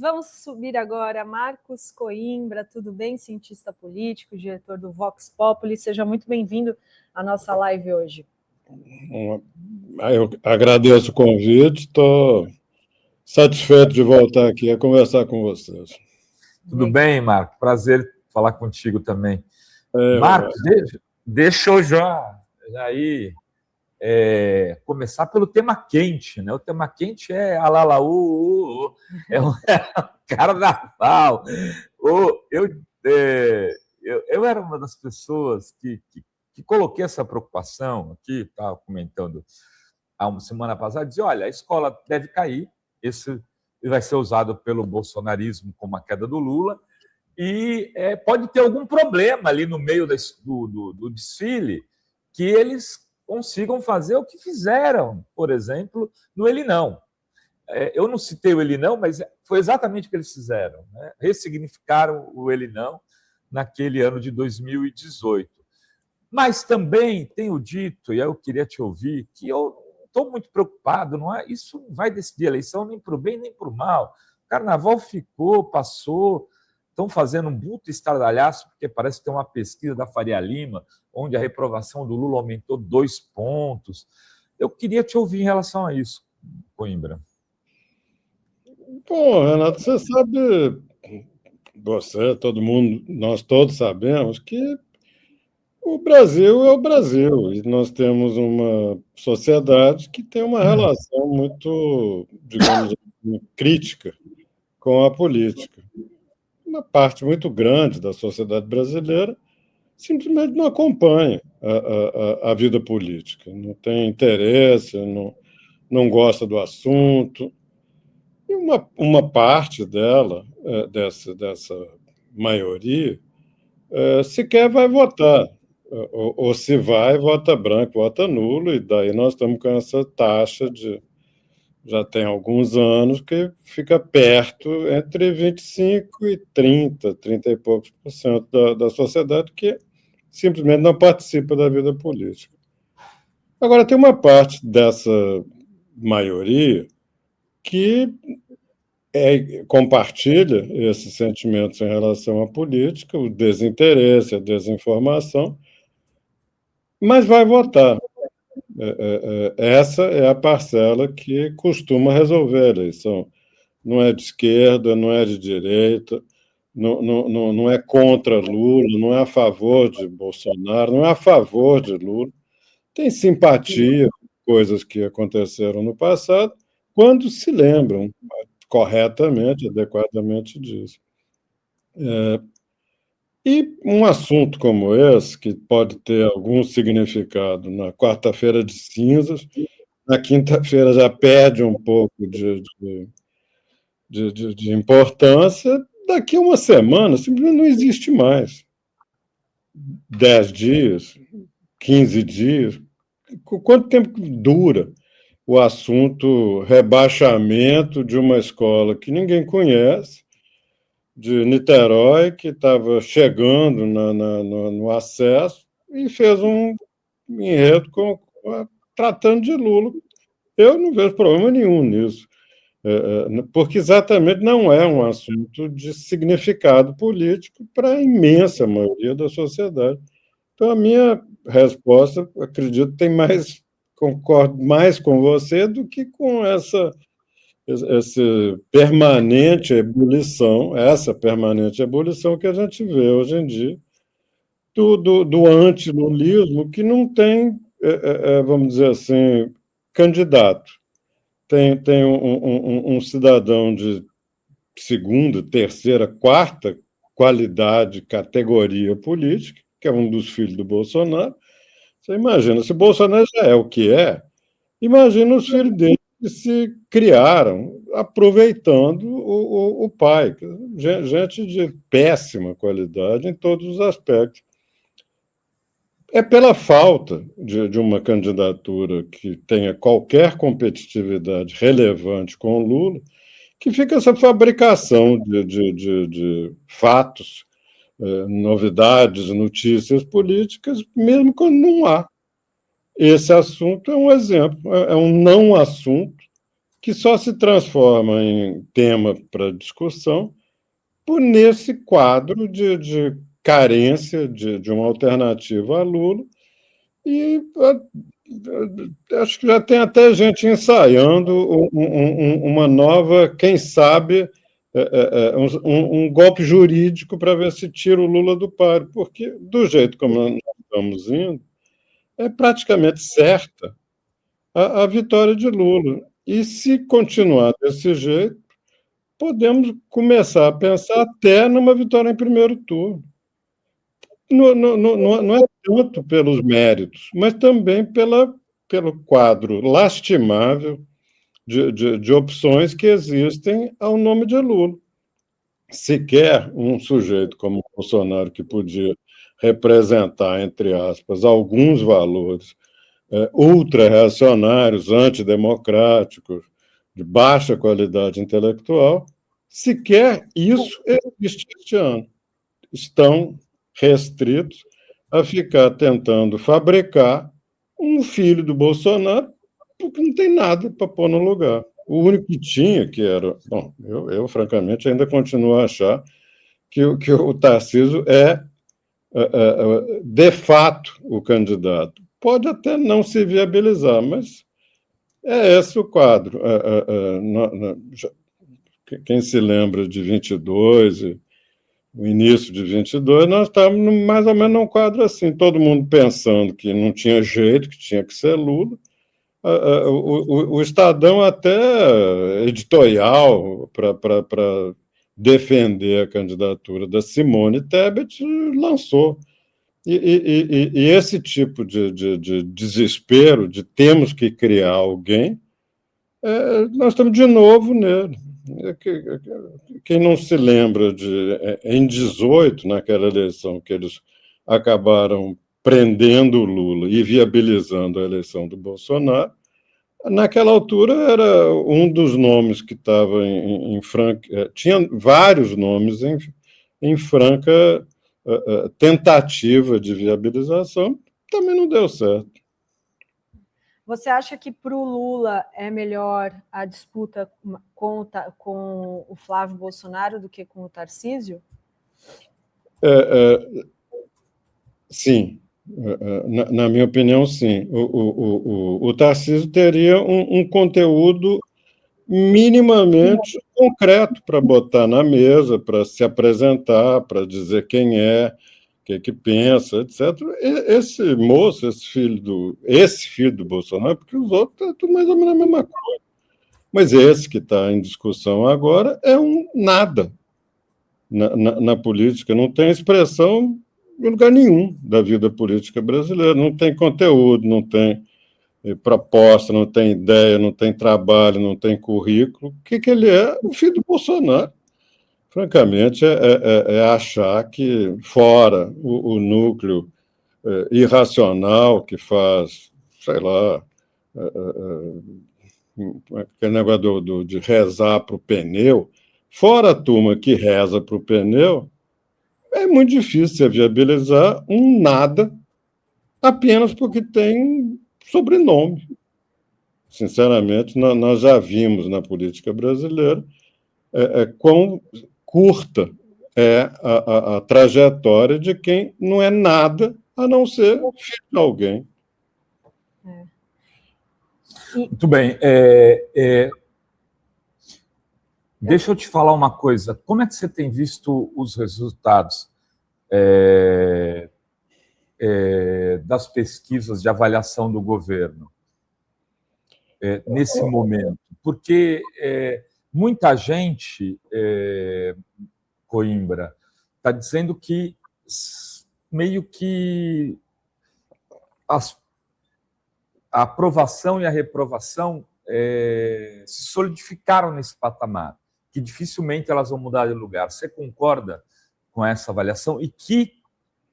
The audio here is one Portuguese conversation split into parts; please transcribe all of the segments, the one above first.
Vamos subir agora Marcos Coimbra, tudo bem? Cientista político, diretor do Vox Populi. Seja muito bem-vindo à nossa live hoje. Eu agradeço o convite, estou satisfeito de voltar aqui a conversar com vocês. Tudo bem, Marco? Prazer falar contigo também. Marcos, deixa eu já ir começar pelo tema quente, né? O tema quente é alalaú, é um carnaval. Eu era uma das pessoas que coloquei essa preocupação aqui, estava comentando há uma semana passada, dizia, olha, a escola deve cair, esse vai ser usado pelo bolsonarismo como a queda do Lula, e pode ter algum problema ali no meio do desfile que eles consigam fazer o que fizeram, por exemplo, no Ele Não. Eu não citei o Ele Não, mas foi exatamente o que eles fizeram, né? Ressignificaram o Ele Não naquele ano de 2018. Mas também tenho dito, e aí eu queria te ouvir, que eu estou muito preocupado, isso não vai decidir a eleição nem para o bem nem para o mal. O carnaval ficou, passou, estão fazendo um bruto estardalhaço, porque parece que tem uma pesquisa da Faria Lima, onde a reprovação do Lula aumentou 2 pontos. Eu queria te ouvir em relação a isso, Coimbra. Bom, Renato, você sabe, todo mundo, nós todos sabemos que o Brasil é o Brasil, e nós temos uma sociedade que tem uma relação muito, digamos assim, crítica com a política. Uma parte muito grande da sociedade brasileira simplesmente não acompanha a vida política, não tem interesse, não gosta do assunto. E uma parte dela, dessa maioria, sequer vai votar. Ou se vai, vota branco, vota nulo, e daí nós estamos com essa taxa já tem alguns anos, que fica perto entre 25% e 30 e poucos por cento da sociedade que simplesmente não participa da vida política. Agora, tem uma parte dessa maioria que compartilha esses sentimentos em relação à política, o desinteresse, a desinformação, mas vai votar. Essa é a parcela que costuma resolver a eleição. Não é de esquerda, não é de direita, não é contra Lula, não é a favor de Bolsonaro, não é a favor de Lula. Tem simpatia por coisas que aconteceram no passado, quando se lembram corretamente, adequadamente disso. E um assunto como esse, que pode ter algum significado na quarta-feira de cinzas, na quinta-feira já perde um pouco de importância, daqui a uma semana simplesmente não existe mais. 10 dias, 15 dias, quanto tempo dura o assunto rebaixamento de uma escola que ninguém conhece, de Niterói, que estava chegando no acesso, e fez um enredo tratando de Lula. Eu não vejo problema nenhum nisso, porque exatamente não é um assunto de significado político para a imensa maioria da sociedade. Então, a minha resposta, acredito, concordo mais com você do que com essa permanente ebulição, essa permanente ebulição que a gente vê hoje em dia, do antilulismo, que não tem, vamos dizer assim, candidato. Tem um cidadão de segunda, terceira, quarta qualidade, categoria política, que é um dos filhos do Bolsonaro. Você imagina, se o Bolsonaro já é o que é, imagina os filhos dele que se criaram aproveitando o pai. Gente de péssima qualidade em todos os aspectos. É pela falta de uma candidatura que tenha qualquer competitividade relevante com o Lula que fica essa fabricação de fatos, novidades, notícias políticas, mesmo quando não há. Esse assunto é um exemplo, é um não assunto que só se transforma em tema para discussão por nesse quadro de carência de uma alternativa a Lula. E acho que já tem até gente ensaiando uma nova, quem sabe, um golpe jurídico para ver se tira o Lula do páreo, porque, do jeito como nós estamos indo, é praticamente certa a vitória de Lula. E se continuar desse jeito, podemos começar a pensar até numa vitória em primeiro turno. Não é tanto pelos méritos, mas também pelo quadro lastimável de opções que existem ao nome de Lula. Sequer um sujeito como Bolsonaro, que podia representar, entre aspas, alguns valores ultra-reacionários, antidemocráticos, de baixa qualidade intelectual, sequer isso existe este ano. Estão restritos a ficar tentando fabricar um filho do Bolsonaro, porque não tem nada para pôr no lugar. O único que tinha, que era... Bom, eu francamente, ainda continuo a achar que o Tarcísio de fato, o candidato. Pode até não se viabilizar, mas é esse o quadro. Quem se lembra de 22, o início de 22, nós estávamos mais ou menos num quadro assim, todo mundo pensando que não tinha jeito, que tinha que ser Lula. O Estadão até editorial para defender a candidatura da Simone Tebet lançou. E esse tipo de desespero, de temos que criar alguém, nós estamos de novo nele. Quem não se lembra em 18, naquela eleição que eles acabaram prendendo o Lula e viabilizando a eleição do Bolsonaro, naquela altura era um dos nomes que estava em franca... Tinha vários nomes em franca tentativa de viabilização, também não deu certo. Você acha que para o Lula é melhor a disputa com o Flávio Bolsonaro do que com o Tarcísio? Sim, na minha opinião, sim. O Tarcísio teria um conteúdo minimamente concreto para botar na mesa, para se apresentar, para dizer quem é, o que pensa, etc. Esse moço, esse filho do Bolsonaro, porque os outros é tudo mais ou menos a mesma coisa. Mas esse que está em discussão agora é um nada na política, não tem expressão em lugar nenhum da vida política brasileira, não tem conteúdo, não tem proposta, não tem ideia, não tem trabalho, não tem currículo. O que ele é? O filho do Bolsonaro. Francamente, é achar que, fora o núcleo irracional que faz, sei lá, aquele negócio de rezar para o pneu, fora a turma que reza para o pneu, é muito difícil você viabilizar um nada apenas porque tem sobrenome. Sinceramente, nós já vimos na política brasileira quão curta é a trajetória de quem não é nada a não ser filho de alguém. Muito bem. Deixa eu te falar uma coisa. Como é que você tem visto os resultados das pesquisas de avaliação do governo nesse momento? Porque muita gente, Coimbra, está dizendo que meio que a aprovação e a reprovação se solidificaram nesse patamar, que dificilmente elas vão mudar de lugar. Você concorda com essa avaliação? E que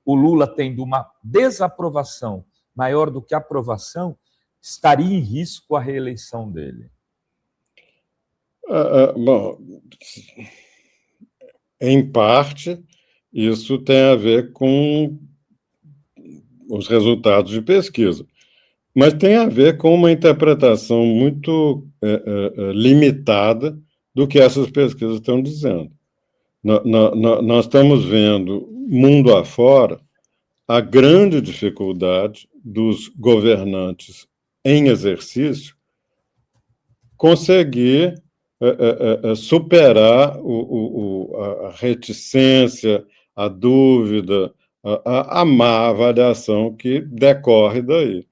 o Lula, tendo uma desaprovação maior do que a aprovação, estaria em risco a reeleição dele? Bom, em parte, isso tem a ver com os resultados de pesquisa. mas tem a ver com uma interpretação muito limitada do que essas pesquisas estão dizendo. Nós estamos vendo, mundo afora, a grande dificuldade dos governantes em exercício conseguir superar a reticência, a dúvida, a má avaliação que decorre daí.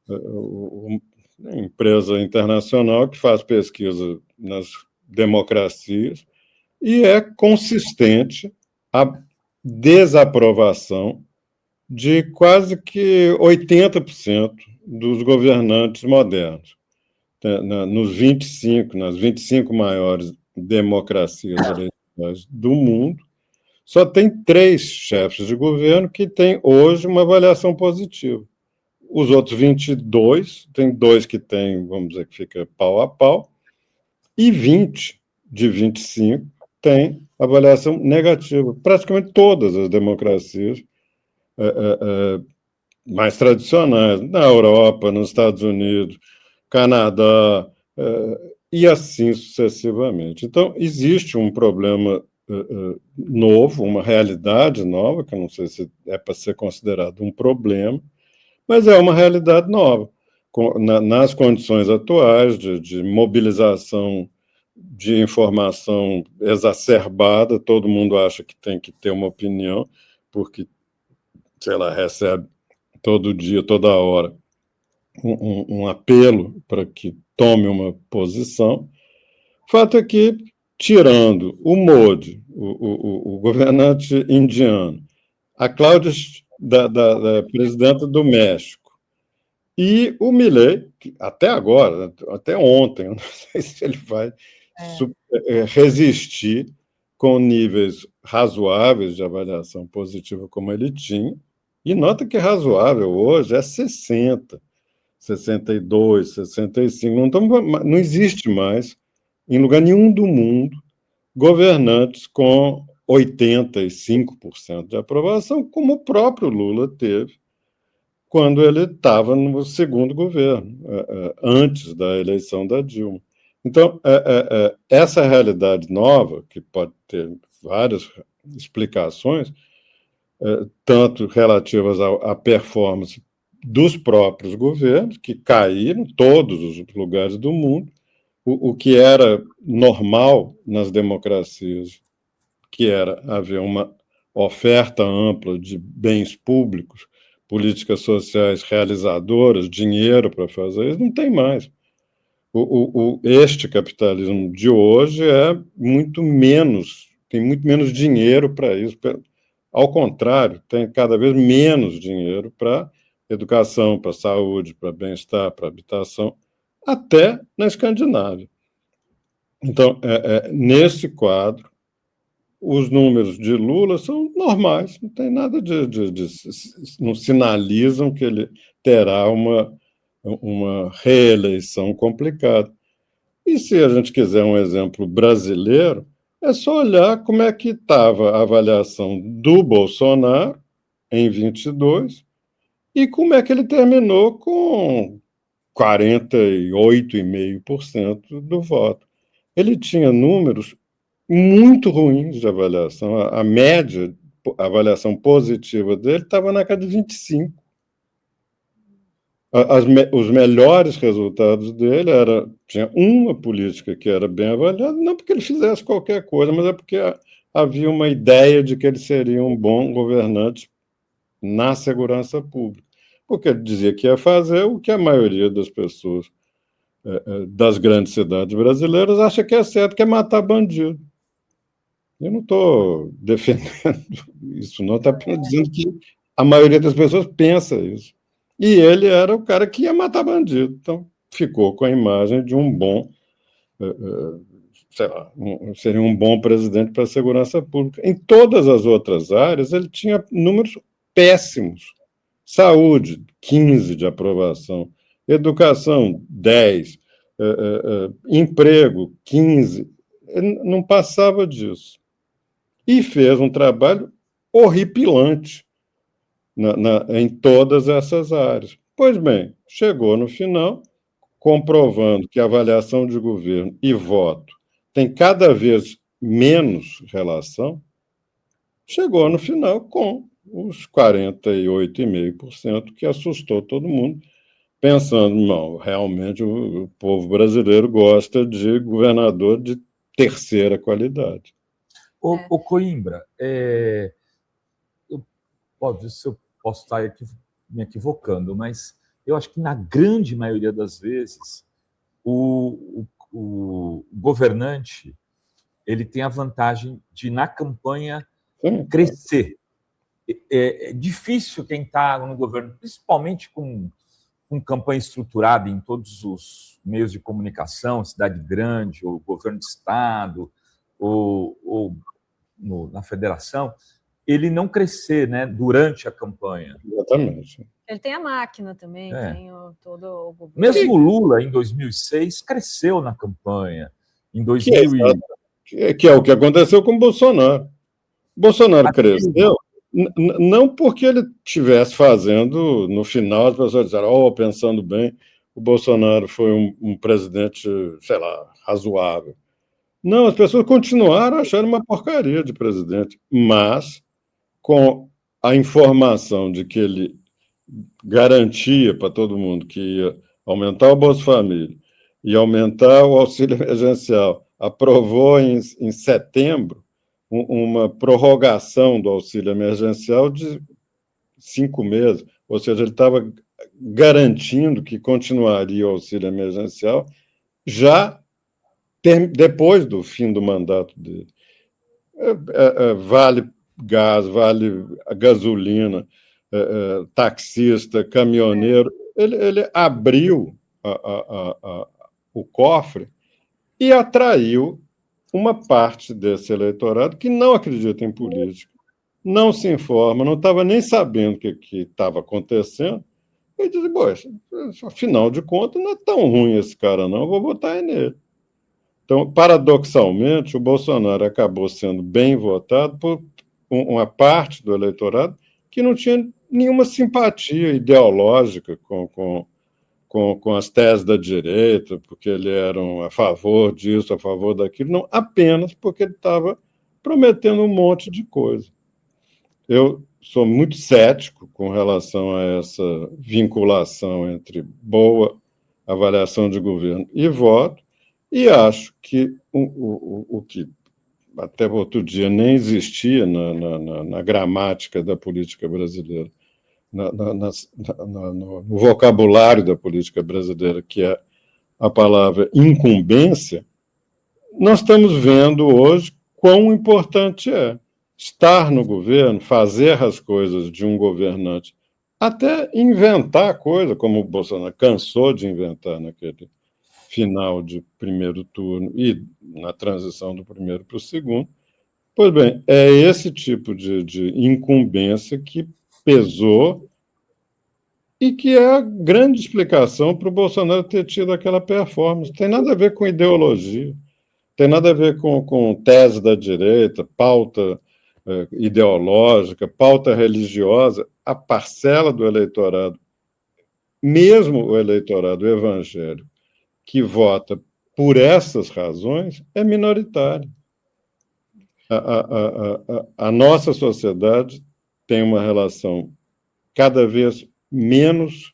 A empresa internacional que faz pesquisa nas democracias e é consistente a desaprovação de quase que 80% dos governantes modernos. Nas 25 maiores democracias eleitorais do mundo, só tem 3 chefes de governo que têm hoje uma avaliação positiva. Os outros 22, tem 2 que têm, vamos dizer, que fica pau a pau, e 20 de 25 têm avaliação negativa. Praticamente todas as democracias mais tradicionais, na Europa, nos Estados Unidos, Canadá, e assim sucessivamente. Então, existe um problema novo, uma realidade nova, que eu não sei se é para ser considerado um problema, mas é uma realidade nova. Nas condições atuais de mobilização de informação exacerbada, todo mundo acha que tem que ter uma opinião, porque, sei lá, recebe todo dia, toda hora, um apelo para que tome uma posição. O fato é que, tirando o Modi, o governante indiano, a Cláudia, da presidenta do México, e o Milei, que até agora, até ontem, eu não sei se ele vai resistir com níveis razoáveis de avaliação positiva como ele tinha, e nota que razoável hoje é 60, 62, 65, não existe mais, em lugar nenhum do mundo, governantes com 85% de aprovação, como o próprio Lula teve quando ele estava no segundo governo, antes da eleição da Dilma. Então, essa realidade nova, que pode ter várias explicações, tanto relativas à performance dos próprios governos, que caíram em todos os lugares do mundo, o que era normal nas democracias, que era haver uma oferta ampla de bens públicos, políticas sociais realizadoras, dinheiro para fazer isso, não tem mais. Este capitalismo de hoje tem muito menos dinheiro para isso. Ao contrário, tem cada vez menos dinheiro para educação, para saúde, para bem-estar, para habitação, até na Escandinávia. Então, nesse quadro, os números de Lula são normais, não tem nada não sinalizam que ele terá uma reeleição complicada. E se a gente quiser um exemplo brasileiro, é só olhar como é que estava a avaliação do Bolsonaro em 22 e como é que ele terminou com 48,5% do voto. Ele tinha números muito ruins de avaliação. A média, a avaliação positiva dele estava na casa de 25. Os melhores resultados dele tinha uma política que era bem avaliada, não porque ele fizesse qualquer coisa, mas é porque havia uma ideia de que ele seria um bom governante na segurança pública. Porque ele dizia que ia fazer o que a maioria das pessoas das grandes cidades brasileiras acha que é certo, que é matar bandido. Eu não estou defendendo isso, não. Estou apenas dizendo que a maioria das pessoas pensa isso. E ele era o cara que ia matar bandido. Então, ficou com a imagem de um bom, sei lá, seria um bom presidente para a segurança pública. Em todas as outras áreas, ele tinha números péssimos. Saúde, 15 de aprovação. Educação, 10. Emprego, 15. Ele não passava disso. E fez um trabalho horripilante em todas essas áreas. Pois bem, chegou no final, comprovando que avaliação de governo e voto tem cada vez menos relação, chegou no final com os 48,5%, que assustou todo mundo, pensando, não, realmente o povo brasileiro gosta de governador de terceira qualidade. O Coimbra, pode ver se eu posso estar me equivocando, mas eu acho que na grande maioria das vezes o governante ele tem a vantagem de, na campanha, crescer. É difícil quem está no governo, principalmente com campanha estruturada em todos os meios de comunicação, cidade grande, ou governo de estado, ou na federação, ele não crescer, né, durante a campanha. Exatamente. Ele tem a máquina também, tem todo o governo. Mesmo Lula, em 2006, cresceu na campanha. Em 2000 que é o que aconteceu com o Bolsonaro. Bolsonaro cresceu não porque ele estivesse fazendo, no final, as pessoas disseram, pensando bem, o Bolsonaro foi um presidente, sei lá, razoável. Não, as pessoas continuaram achando uma porcaria de presidente, mas com a informação de que ele garantia para todo mundo que ia aumentar o Bolsa Família e aumentar o auxílio emergencial, aprovou em setembro uma prorrogação do auxílio emergencial de 5 meses, ou seja, ele estava garantindo que continuaria o auxílio emergencial já depois do fim do mandato dele. Vale gás, vale gasolina, taxista, caminhoneiro, ele abriu o cofre e atraiu uma parte desse eleitorado que não acredita em política, não se informa, não estava nem sabendo o que estava acontecendo, e diz, poxa, afinal de contas, não é tão ruim esse cara, não, eu vou votar nele. Então, paradoxalmente, o Bolsonaro acabou sendo bem votado por uma parte do eleitorado que não tinha nenhuma simpatia ideológica com as teses da direita, porque ele era a favor disso, a favor daquilo, não, apenas porque ele estava prometendo um monte de coisa. Eu sou muito cético com relação a essa vinculação entre boa avaliação de governo e voto, e acho que o que até outro dia nem existia na gramática da política brasileira, no vocabulário da política brasileira, que é a palavra incumbência, nós estamos vendo hoje quão importante é estar no governo, fazer as coisas de um governante, até inventar coisa, como o Bolsonaro cansou de inventar naquele final de primeiro turno e na transição do primeiro para o segundo. Pois bem, é esse tipo de incumbência que pesou e que é a grande explicação para o Bolsonaro ter tido aquela performance. Tem nada a ver com ideologia, tem nada a ver com tese da direita, pauta ideológica, pauta religiosa. A parcela do eleitorado, mesmo o eleitorado evangélico, que vota por essas razões, é minoritária. A nossa sociedade tem uma relação cada vez menos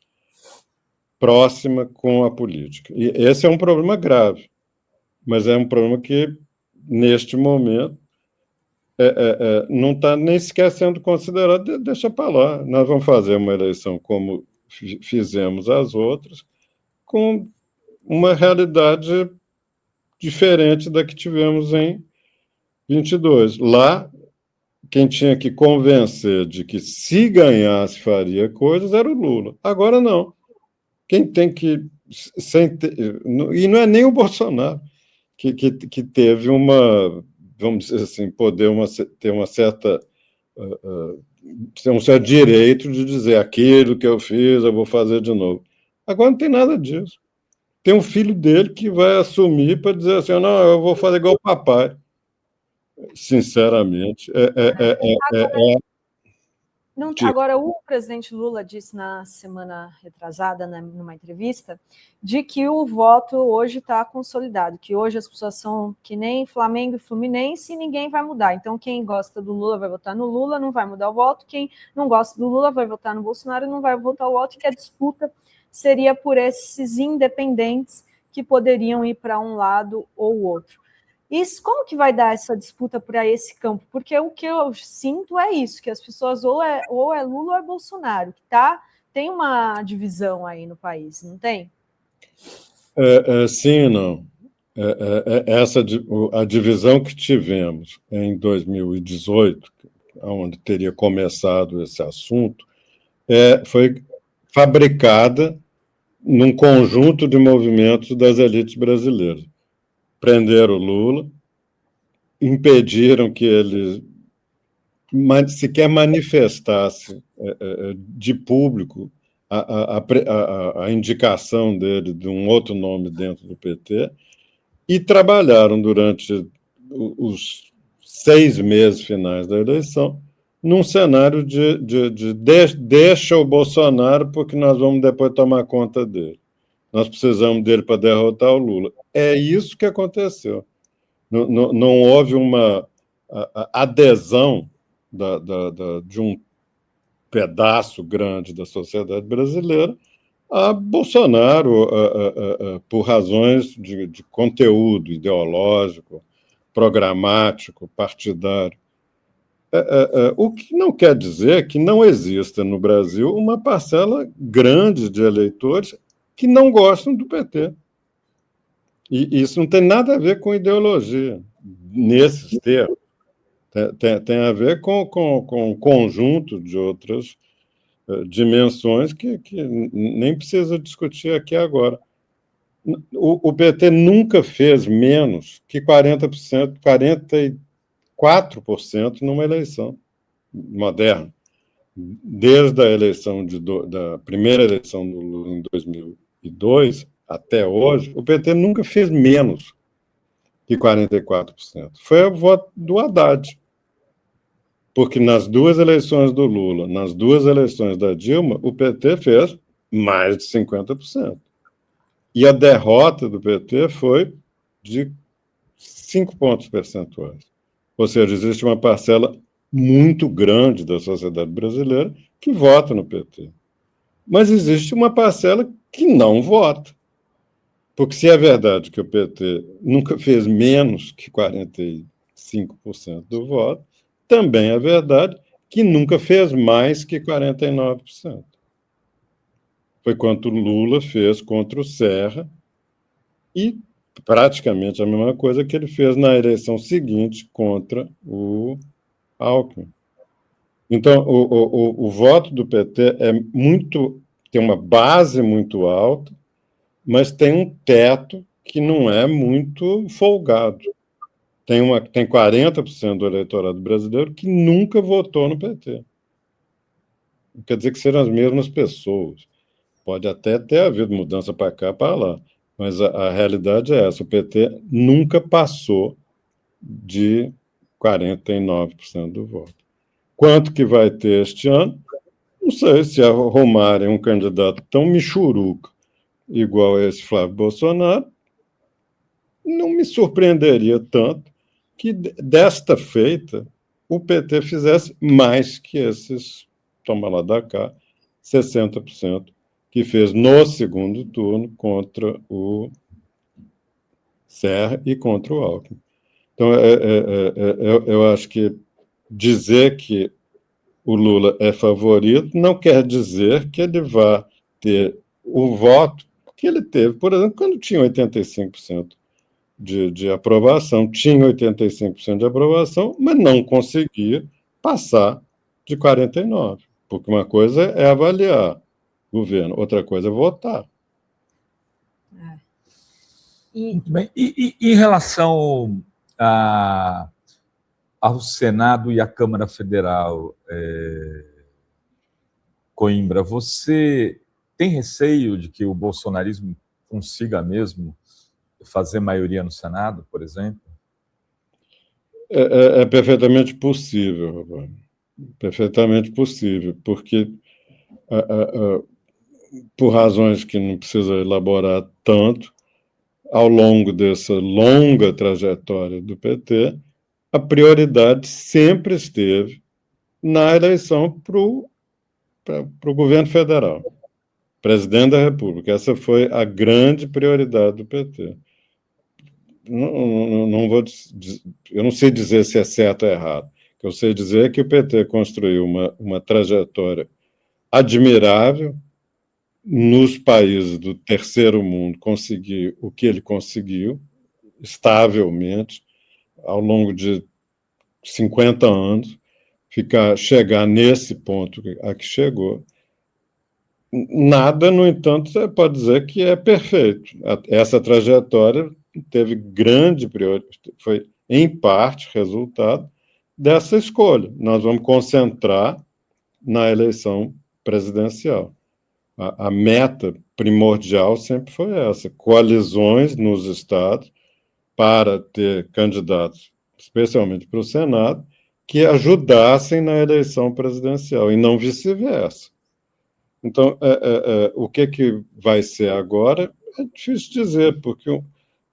próxima com a política. E esse é um problema grave, mas é um problema que, neste momento, não está nem sequer sendo considerado, deixa para lá. Nós vamos fazer uma eleição como fizemos as outras, com uma realidade diferente da que tivemos em 22. Lá, quem tinha que convencer de que se ganhasse faria coisas era o Lula. Agora não. Quem tem que... E não é nem o Bolsonaro, que teve vamos dizer assim, ter uma certa... um certo direito de dizer aquilo que eu fiz, eu vou fazer de novo. Agora não tem nada disso. Tem um filho dele que vai assumir para dizer assim, não, eu vou fazer igual o papai. Sinceramente, Não, agora, o presidente Lula disse na semana retrasada, numa entrevista, de que o voto hoje está consolidado, que hoje as pessoas são que nem Flamengo e Fluminense e ninguém vai mudar. Então, quem gosta do Lula vai votar no Lula, não vai mudar o voto. Quem não gosta do Lula vai votar no Bolsonaro, não vai votar o voto, e que a disputa seria por esses independentes que poderiam ir para um lado ou outro. Isso, como que vai dar essa disputa para esse campo? Porque o que eu sinto é isso, que as pessoas ou é Lula ou é Bolsonaro, que tem uma divisão aí no país, não tem? Sim e não. A divisão que tivemos em 2018, onde teria começado esse assunto, foi fabricada num conjunto de movimentos das elites brasileiras. Prenderam o Lula, impediram que ele sequer manifestasse de público a indicação dele de um outro nome dentro do PT, e trabalharam durante os 6 meses finais da eleição num cenário de deixa o Bolsonaro porque nós vamos depois tomar conta dele. Nós precisamos dele para derrotar o Lula. É isso que aconteceu. Não houve uma adesão de um pedaço grande da sociedade brasileira a Bolsonaro por razões de conteúdo ideológico, programático, partidário. O que não quer dizer que não exista no Brasil uma parcela grande de eleitores que não gostam do PT. E isso não tem nada a ver com ideologia, nesses termos. Tem a ver com um conjunto de outras dimensões que nem precisa discutir aqui agora. O PT nunca fez menos que 40%, 44% numa eleição moderna. Desde a eleição da primeira eleição do Lula em 2002 até hoje, o PT nunca fez menos que 44%. Foi o voto do Haddad. Porque nas 2 eleições do Lula, nas 2 eleições da Dilma, o PT fez mais de 50%. E a derrota do PT foi de 5 pontos percentuais. Ou seja, existe uma parcela muito grande da sociedade brasileira que vota no PT. Mas existe uma parcela que não vota. Porque se é verdade que o PT nunca fez menos que 45% do voto, também é verdade que nunca fez mais que 49%. Foi quanto o Lula fez contra o Serra e praticamente a mesma coisa que ele fez na eleição seguinte contra o Alckmin. Então, o voto do PT tem uma base muito alta, mas tem um teto que não é muito folgado. Tem 40% do eleitorado brasileiro que nunca votou no PT. Não quer dizer que sejam as mesmas pessoas. Pode até ter havido mudança para cá, para lá. Mas a realidade é essa. O PT nunca passou de 49% do voto. Quanto que vai ter este ano? Não sei, se arrumarem um candidato tão michuruca igual a esse Flávio Bolsonaro, não me surpreenderia tanto que, desta feita, o PT fizesse mais que esses, toma lá da cá, 60%, que fez no segundo turno contra o Serra e contra o Alckmin. Então, eu acho que dizer que o Lula é favorito não quer dizer que ele vá ter o voto que ele teve, por exemplo, quando tinha 85% de aprovação, tinha 85% de aprovação, mas não conseguia passar de 49%, porque uma coisa é avaliar governo, outra coisa é votar. Muito bem. E em relação ao Senado e à Câmara Federal, Coimbra, você tem receio de que o bolsonarismo consiga mesmo fazer maioria no Senado, por exemplo? É perfeitamente possível, Rafael. perfeitamente possível, porque, por razões que não precisa elaborar tanto, ao longo dessa longa trajetória do PT, a prioridade sempre esteve na eleição para o governo federal, presidente da República. Essa foi a grande prioridade do PT. Não vou, eu não sei dizer se é certo ou errado. O que eu sei dizer é que o PT construiu uma trajetória admirável nos países do terceiro mundo, conseguir o que ele conseguiu, estavelmente, ao longo de 50 anos, chegar nesse ponto a que chegou. Nada, no entanto, você pode dizer que é perfeito. Essa trajetória teve grande prioridade, foi, em parte, resultado dessa escolha. Nós vamos concentrar na eleição presidencial. A meta primordial sempre foi essa: coalizões nos estados para ter candidatos, especialmente para o Senado, que ajudassem na eleição presidencial, e não vice-versa. Então, o que vai ser agora é difícil dizer, porque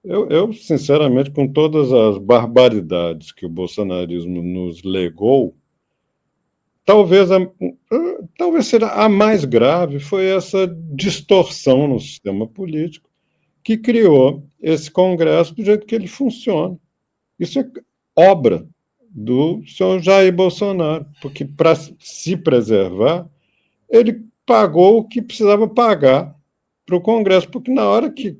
eu, sinceramente, com todas as barbaridades que o bolsonarismo nos legou, talvez seja a mais grave foi essa distorção no sistema político que criou esse Congresso do jeito que ele funciona. Isso é obra do senhor Jair Bolsonaro, porque, para se preservar, ele pagou o que precisava pagar para o Congresso, porque na hora que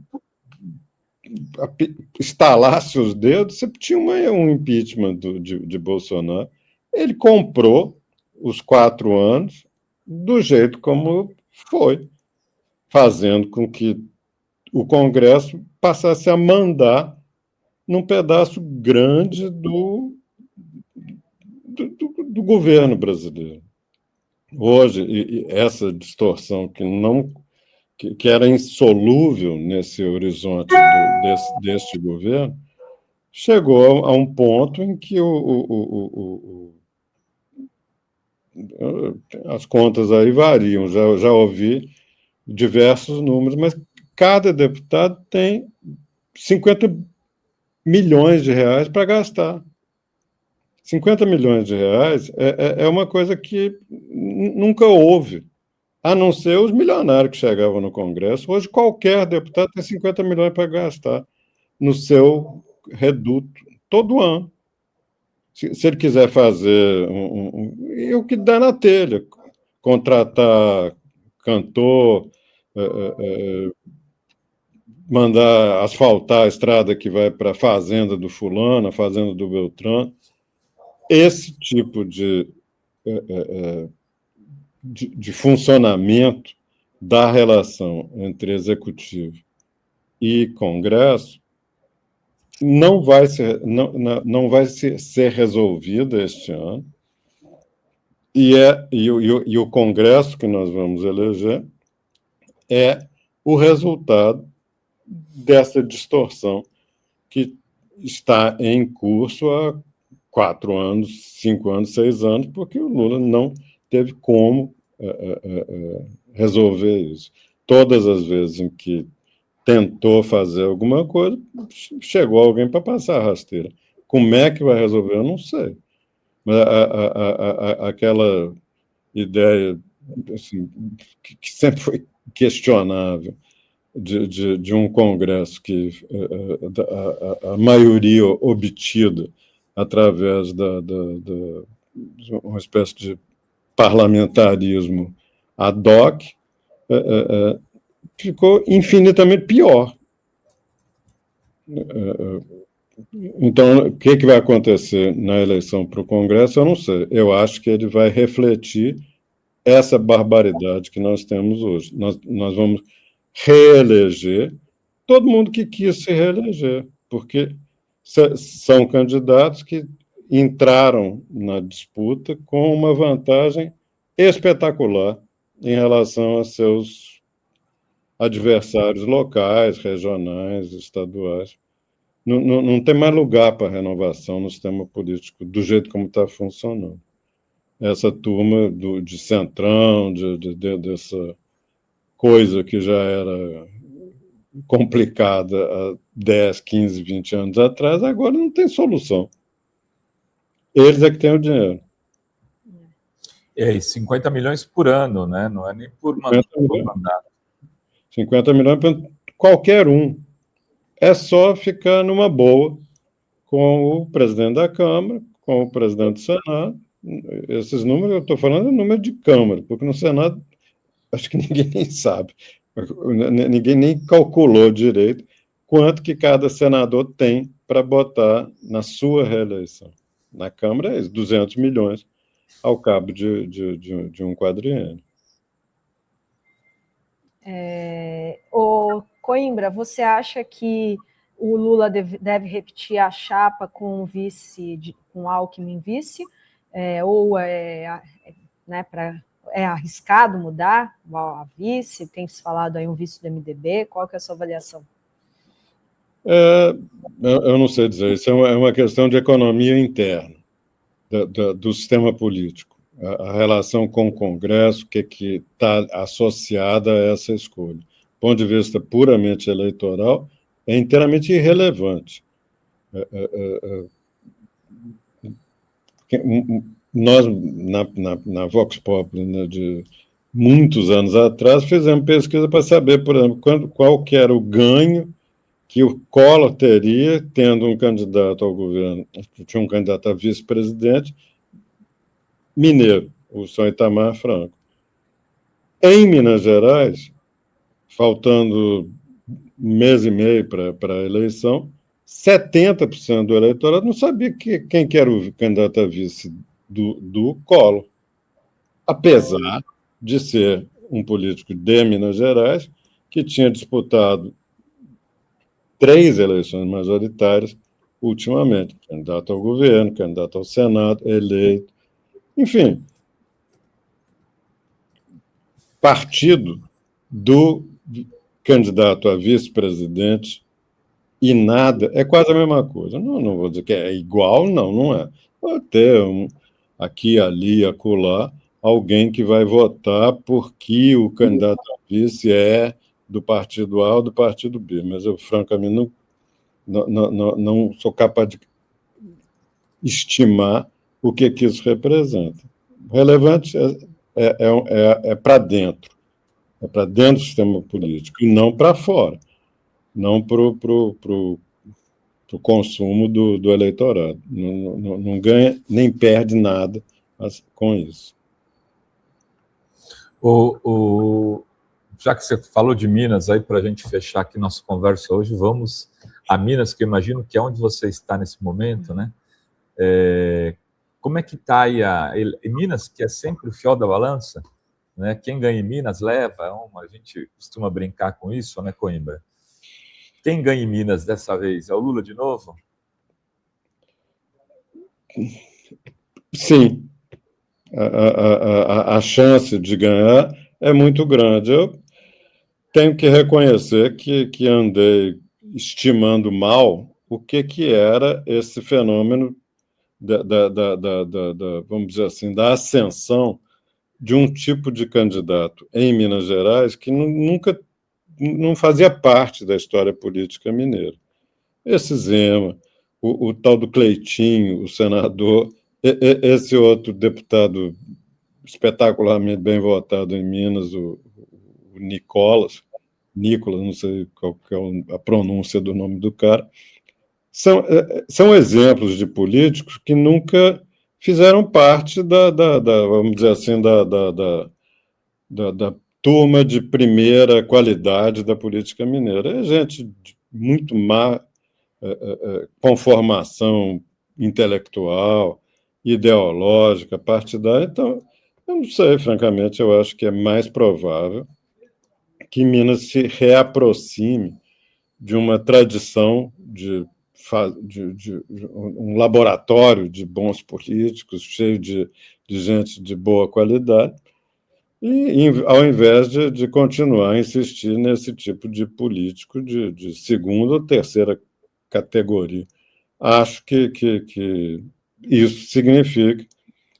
estalasse os dedos, você tinha um impeachment de Bolsonaro. Ele comprou os 4 anos do jeito como foi, fazendo com que o Congresso passasse a mandar num pedaço grande do governo brasileiro. Hoje, essa distorção que era insolúvel nesse horizonte deste governo, chegou a um ponto em que as contas aí variam. Já ouvi diversos números, mas cada deputado tem 50 milhões de reais para gastar. 50 milhões de reais é uma coisa que nunca houve, a não ser os milionários que chegavam no Congresso. Hoje, qualquer deputado tem 50 milhões para gastar no seu reduto todo ano. Se ele quiser fazer o que dá na telha, contratar cantor, mandar asfaltar a estrada que vai para a fazenda do fulano, a fazenda do Beltrano. Esse tipo de funcionamento da relação entre executivo e Congresso não vai ser resolvido este ano, e o Congresso que nós vamos eleger é o resultado dessa distorção que está em curso há 4 anos, 5 anos, 6 anos, porque o Lula não teve como resolver isso. Todas as vezes em que tentou fazer alguma coisa, chegou alguém para passar a rasteira. Como é que vai resolver? Eu não sei. Mas aquela ideia assim, que sempre foi questionável de um Congresso que a maioria obtida através de uma espécie de parlamentarismo ad hoc, ficou infinitamente pior. Então, o que vai acontecer na eleição para o Congresso, eu não sei. Eu acho que ele vai refletir essa barbaridade que nós temos hoje. Nós vamos reeleger todo mundo que quis se reeleger, porque são candidatos que entraram na disputa com uma vantagem espetacular em relação a seus adversários locais, regionais, estaduais. Não tem mais lugar para renovação no sistema político, do jeito como está funcionando. essa turma de Centrão, dessa coisa que já era complicada há 10, 15, 20 anos atrás, agora não tem solução. Eles é que têm o dinheiro. E 50 milhões por ano, né? Não é nem por mandato. 50 milhões para qualquer um. É só ficar numa boa com o presidente da Câmara, com o presidente do Senado. Esses números, eu estou falando é número de Câmara, porque no Senado acho que ninguém nem sabe. Ninguém nem calculou direito quanto que cada senador tem para botar na sua reeleição. Na Câmara é isso, 200 milhões ao cabo de um quadriênio. O Coimbra, você acha que o Lula deve repetir a chapa com com Alckmin vice? É arriscado mudar a vice? Tem se falado aí um vice do MDB? Qual que é a sua avaliação? Eu não sei dizer, isso é uma questão de economia interna do sistema político. A relação com o Congresso, que está associada a essa escolha. Do ponto de vista puramente eleitoral, é inteiramente irrelevante. Nós, na Vox Populi, né, de muitos anos atrás, fizemos pesquisa para saber, por exemplo, qual que era o ganho que o Collor teria tendo um candidato ao governo, tinha um candidato a vice-presidente mineiro, o senhor Itamar Franco. Em Minas Gerais, faltando um mês e meio para a eleição, 70% do eleitorado não sabia quem que era o candidato a vice do Collor, apesar de ser um político de Minas Gerais que tinha disputado 3 eleições majoritárias ultimamente, candidato ao governo, candidato ao Senado, eleito, enfim, partido do candidato a vice-presidente e nada, é quase a mesma coisa. Não vou dizer que é igual, não é. Pode ter aqui, ali, acolá, alguém que vai votar porque o candidato a vice é do partido A ou do partido B, mas eu, francamente, não sou capaz de estimar o que isso representa. O relevante é para dentro. É para dentro do sistema político, e não para fora, não para o consumo do eleitorado. Não ganha nem perde nada com isso. Já que você falou de Minas, aí para a gente fechar aqui nossa conversa hoje, vamos a Minas, que eu imagino que é onde você está nesse momento, né? Como é que está aí Minas, que é sempre o fiel da balança? Né? Quem ganha em Minas leva, a gente costuma brincar com isso, né, Coimbra? Quem ganha em Minas dessa vez? É o Lula de novo? Sim. A chance de ganhar é muito grande. Eu tenho que reconhecer que andei estimando mal o que era esse fenômeno vamos dizer assim, da ascensão de um tipo de candidato em Minas Gerais que nunca não fazia parte da história política mineira. Esse Zema, o tal do Cleitinho, o senador, esse outro deputado espetacularmente bem votado em Minas, o Nicolas, não sei qual que é a pronúncia do nome do cara, são exemplos de políticos que nunca fizeram parte vamos dizer assim, da turma de primeira qualidade da política mineira. É gente de muito má conformação intelectual, ideológica, partidária. Então, eu não sei, francamente, eu acho que é mais provável que Minas se reaproxime de uma tradição de um laboratório de bons políticos, cheio de gente de boa qualidade, e ao invés de continuar a insistir nesse tipo de político de segunda ou terceira categoria. Acho que isso significa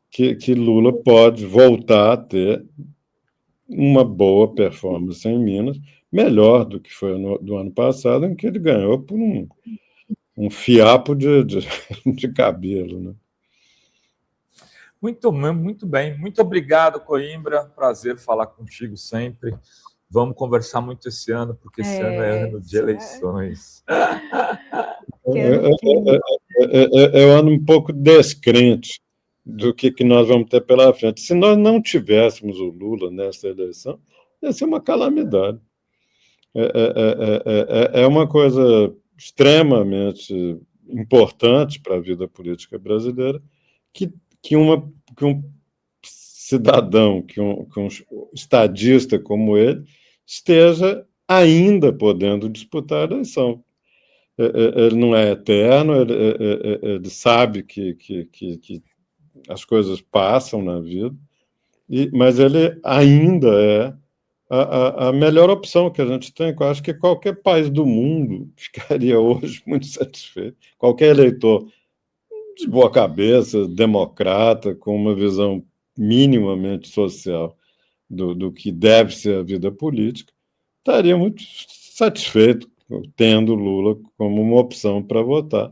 que Lula pode voltar a ter uma boa performance em Minas, melhor do que foi do ano passado, em que ele ganhou por um fiapo de cabelo, né? Muito bem. Muito obrigado, Coimbra. Prazer falar contigo sempre. Vamos conversar muito esse ano, porque esse ano é ano de eleições. É um ano um pouco descrente do que nós vamos ter pela frente. Se nós não tivéssemos o Lula nessa eleição, ia ser uma calamidade. É uma coisa extremamente importante para a vida política brasileira que um cidadão, que um estadista como ele, esteja ainda podendo disputar a eleição. Ele não é eterno, ele sabe que as coisas passam na vida, mas ele ainda é a melhor opção que a gente tem. Eu acho que qualquer país do mundo ficaria hoje muito satisfeito. Qualquer eleitor de boa cabeça, democrata, com uma visão minimamente social do que deve ser a vida política, estaria muito satisfeito tendo Lula como uma opção para votar.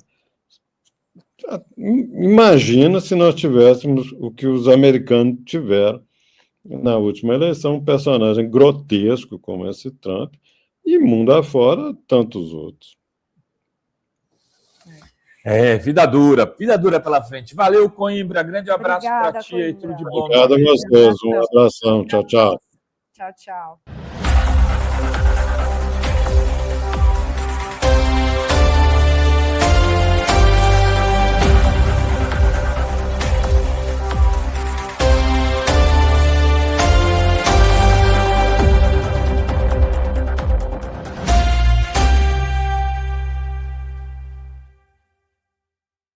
Imagina se nós tivéssemos o que os americanos tiveram na última eleição, um personagem grotesco como esse Trump, e mundo afora, tantos outros. Vida dura pela frente. Valeu, Coimbra. Grande abraço para ti e tudo de bom. Obrigado a vocês. Um abração. Tchau, tchau. Tchau, tchau.